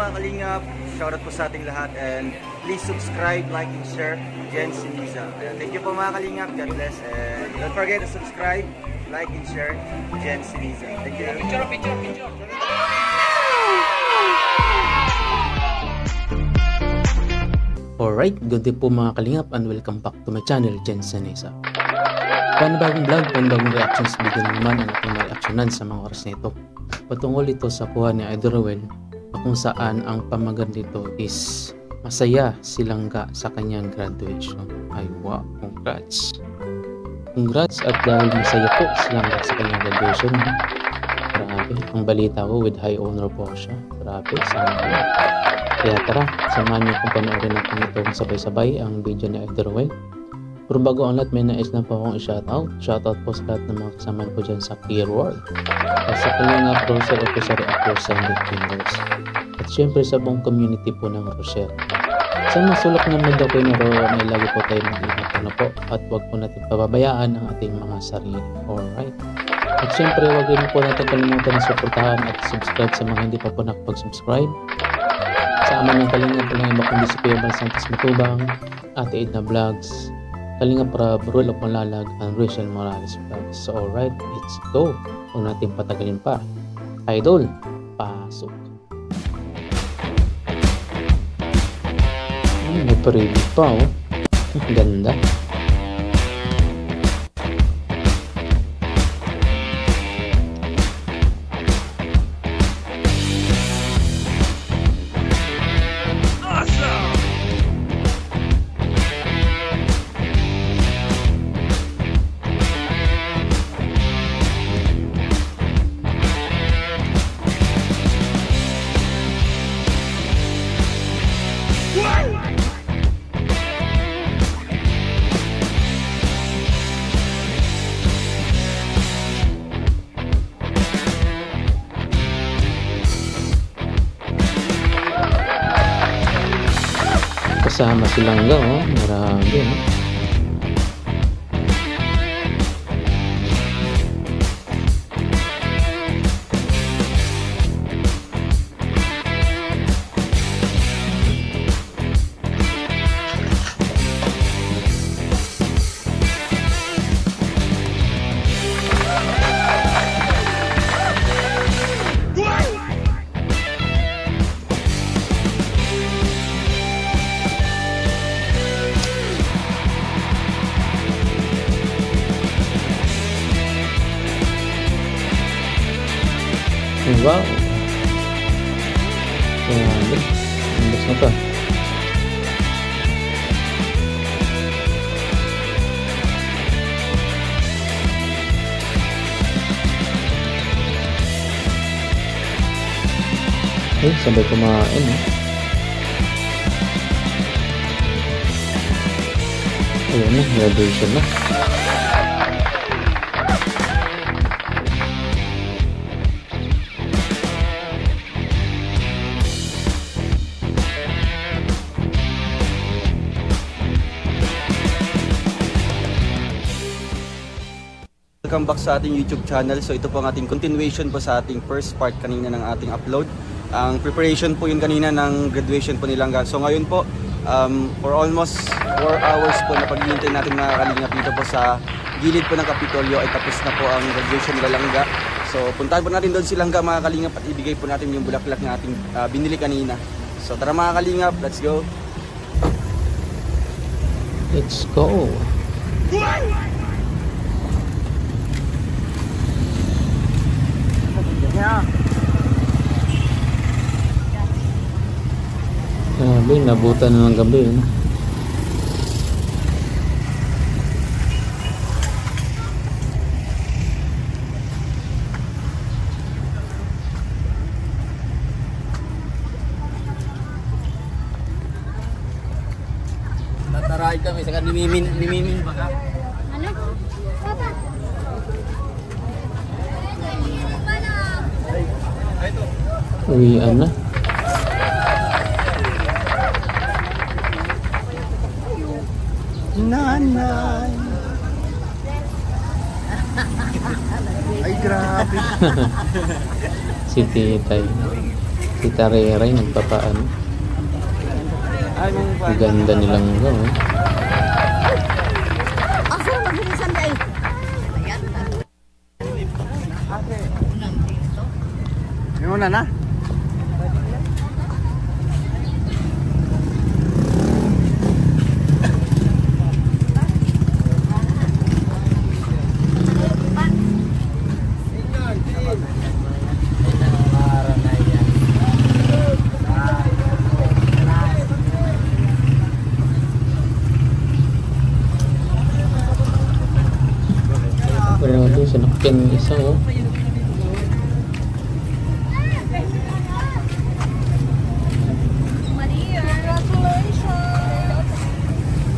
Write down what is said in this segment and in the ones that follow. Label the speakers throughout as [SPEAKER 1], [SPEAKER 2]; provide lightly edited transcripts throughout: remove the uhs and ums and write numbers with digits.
[SPEAKER 1] mga kalingap, shoutout po sa ating lahat, and please subscribe, like, and share Jen Siniza. Thank you po mga kalingap, God bless, and don't forget to subscribe, like, and share Jen Siniza. Thank you. Picture.
[SPEAKER 2] Alright, good day po mga kalingap and welcome back to my channel, Jen Siniza. Panibagong vlog, panibagong reactions video na naman ang ating reaksyonan sa mga oras nito. Patungkol ito sa kuha ni Idol Rowell na kung saan ang pamagat nito is masaya si Langga sa kanyang graduation. Ay wow, congrats! Congrats at dahil masaya po si Langga sa kanyang graduation. Grabe, ang balita ko with high honor po siya. Grabe, sana. Kaya tara, samahan niyo kung panoorin natin itong sabay-sabay ang video ni Idol Rowell. Pero bago ang lahat, may nais lang po akong i-shoutout. Shoutout po sa lahat ng mga kasama ko dyan sa Clear World. At sa Kalingap Rochelle Officer at Rosandy Fingers. At syempre sa buong community po ng Rochelle. Sa masulak ng mundo ko naroon ay lagi po tayo mag-ingat na po. At huwag po natin pababayaan ang ating mga sarili. Alright. At syempre huwag rin po natin kalimutan na suportahan at subscribe sa mga hindi pa po nakapag-subscribe. Sa ama ng Kalingap po ng iba kundi si Kuya Bal Santos Matubang, Ate Edna Vlogs, Kalingap Rab, Rule of Malalag, and Rachel Morales Vlogs. So alright, let's go. Huwag natin patagalin pa. Idol, pasok. May parili pa oh. Ganda. Kasama si Langga oh, marami oh. Wow. Grabe. Ambas na to. Eh, sabay kumain eh. Ayun na, graduation na.
[SPEAKER 1] Welcome back sa ating YouTube channel. So ito po ang ating continuation po sa ating first part kanina ng ating upload. Ang preparation po yun kanina ng graduation po ni Langga. So ngayon po, for almost 4 hours po na paghihintay natin mga kalingap dito po sa gilid po ng Kapitolyo ay tapos na po ang graduation ni Langga. So puntahan po natin doon si Langga mga kalingap at ibigay po natin yung bulaklak na ating binili kanina. So tara mga kalingap, let's go!
[SPEAKER 2] Let's go! Grabe, nabutan na ng gabi eh.
[SPEAKER 1] Nataray kami sa nimimin ba ka?
[SPEAKER 3] Ano? Papa.
[SPEAKER 2] Uwian na.
[SPEAKER 1] Nanay. Ay grabe.
[SPEAKER 2] Si Titay. Tita Ray nagpapaano.
[SPEAKER 1] Ay, mong
[SPEAKER 2] Ang ganda nilang go.
[SPEAKER 3] Asa magbilisan dai?
[SPEAKER 1] Yung una na.
[SPEAKER 2] Grabe, sinakyan ng isa oh.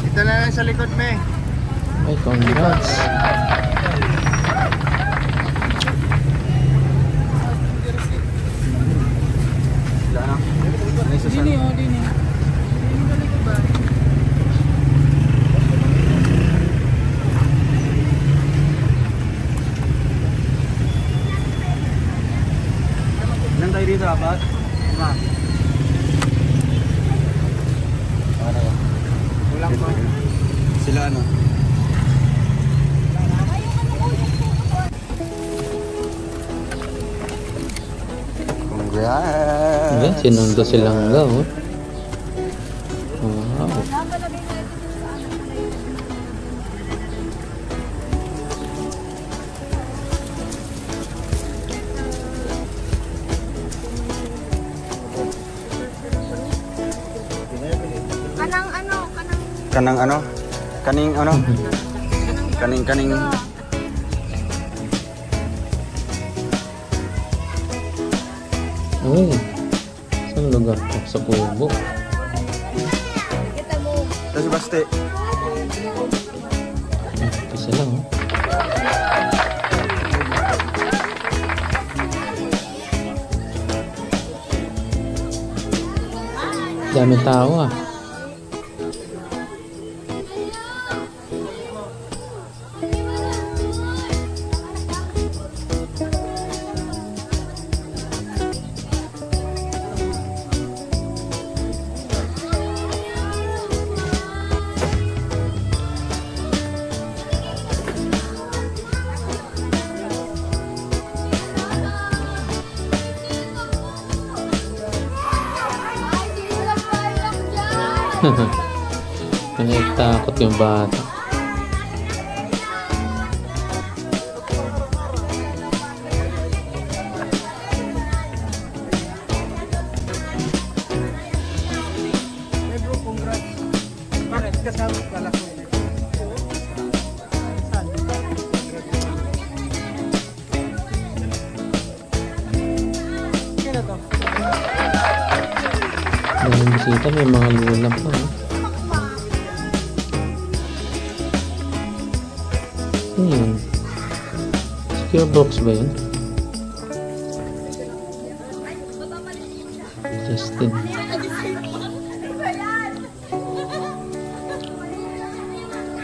[SPEAKER 1] Ito na lang sa likod, me.
[SPEAKER 2] Ay, congrats.
[SPEAKER 1] Wala na. Ano yung susunod? Ilan tayo dito, apat? Lima. Kulang pa. Sila ano? Congrats!
[SPEAKER 2] Ayan, sinundo silang go. Wow.
[SPEAKER 3] Kanang ano,
[SPEAKER 1] Kanang ano? Kaning ano? Kaning
[SPEAKER 2] Uy, saan lugar to? Sa Kubo.
[SPEAKER 3] kita mo.
[SPEAKER 1] Tapos baste.
[SPEAKER 2] Isa lang oh. Dami tao ah. Takot yung bata.
[SPEAKER 1] Bakit kasama pala ko?
[SPEAKER 2] Maraming bisita, may mga lula pa oh. Ano yun? Secure box ba yun? Justin.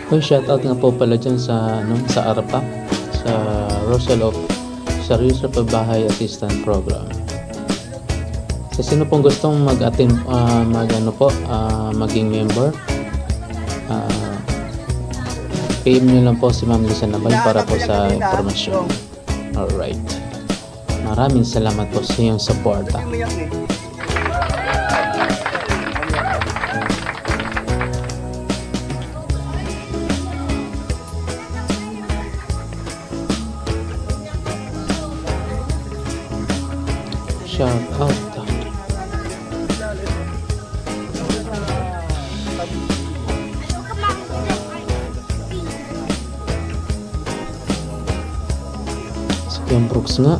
[SPEAKER 2] Oh, shoutout nga po pala dyan sa, ano, sa ARPA, sa Rosal of Serious Pabahay Assistant Program. Sa sino pong gustong mag-attend, maging member, PM nyo lang po si Ma'am Lisa Nabal para po sa informasyon. Alright. Maraming salamat po sa iyong suporta. Shout out. Yung Brooks nga.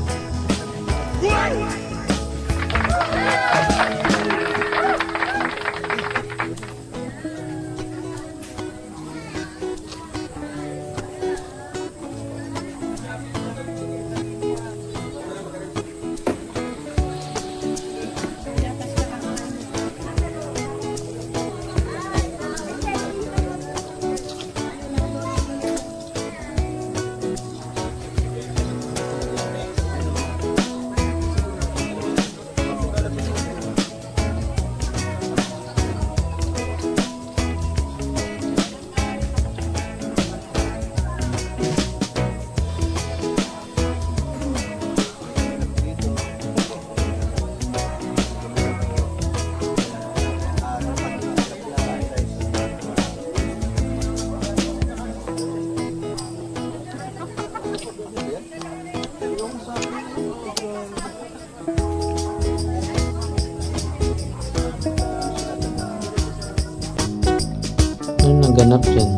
[SPEAKER 2] ganap dyan.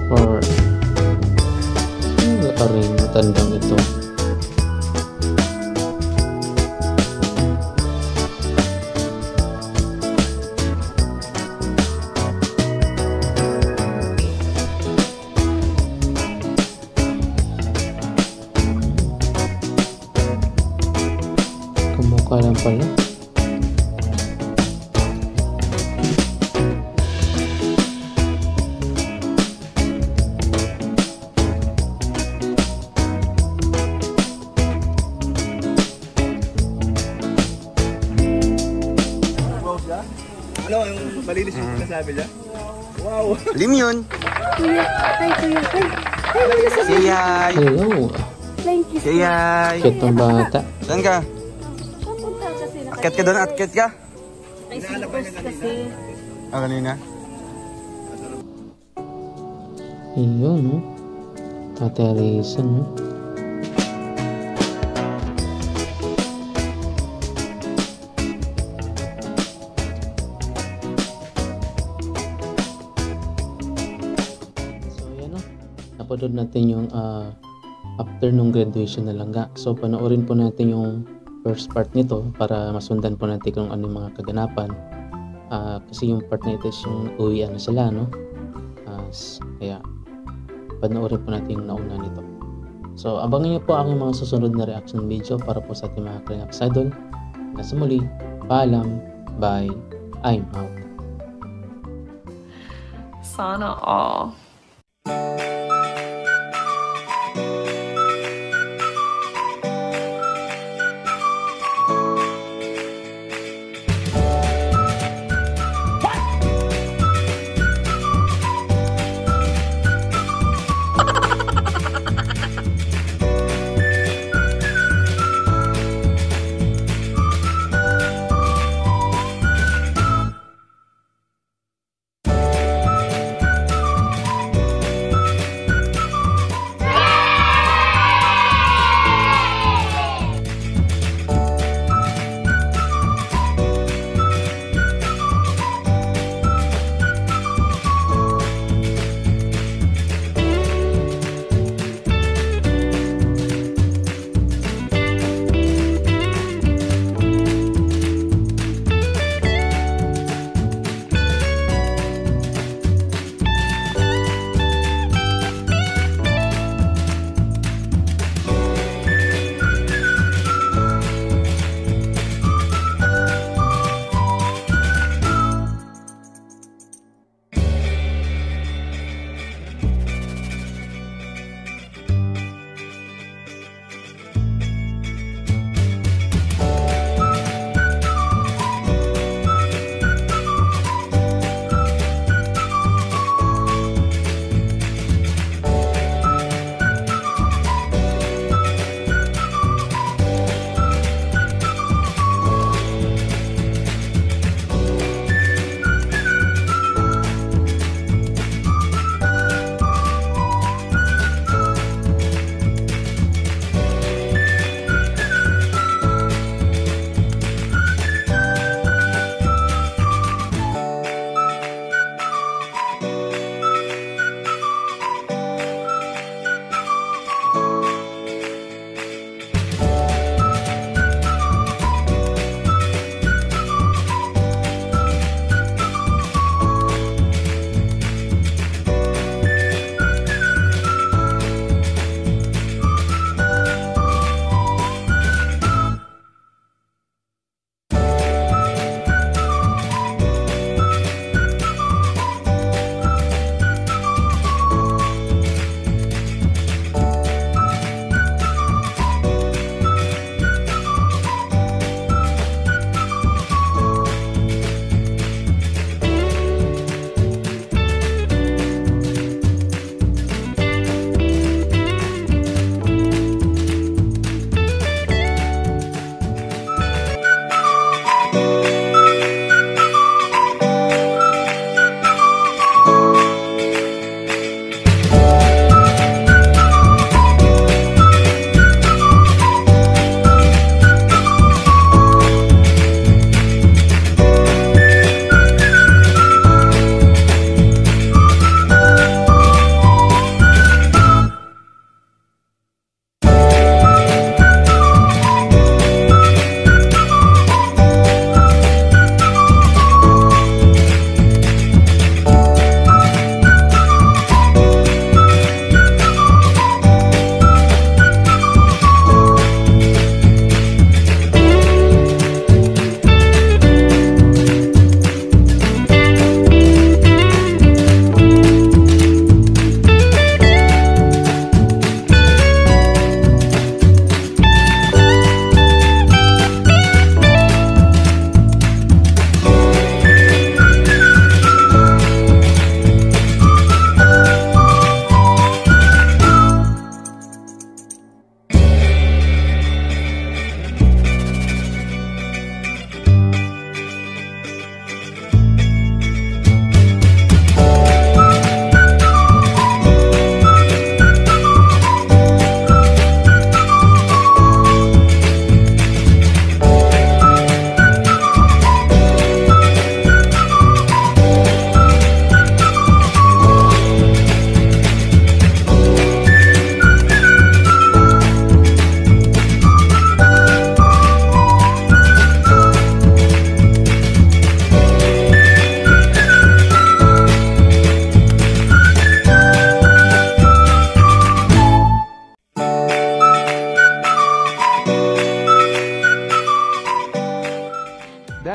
[SPEAKER 2] For aring matandang ito. Kamukha lang pala.
[SPEAKER 4] Ano, yung malinis yung sinasabi niya? Wow!
[SPEAKER 1] Lim yun.
[SPEAKER 3] Kuya, hi kuya. Hi,
[SPEAKER 1] Say hi.
[SPEAKER 2] Hello.
[SPEAKER 3] thank you.
[SPEAKER 1] Say hi.
[SPEAKER 2] Cute ng bata.
[SPEAKER 1] Saan ka?
[SPEAKER 3] Papunta kasi na.
[SPEAKER 1] Akyat ka doon, akyat ka.
[SPEAKER 3] Kay Sipos kasi.
[SPEAKER 1] Kanina.
[SPEAKER 2] Ayun, no? Tate Arisa, no? So, ayan, no? Napanood natin yung after nung graduation na langga. So, panoorin po natin yung first part nito para masundan po natin kung ano yung mga kaganapan. Kasi yung part na ito is yung uwian na sila, no? Kaya panoorin po natin yung nauna nito. So abangan niyo po ang mga susunod na reaction video para po sa ating mga Kalingap Idol. Hanggang sa muli, paalam, bye, I'm out.
[SPEAKER 5] Sana all.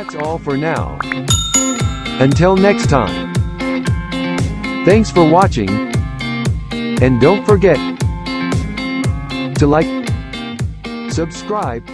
[SPEAKER 6] that's all for now. Until next time. Thanks for watching. And don't forget to like, subscribe,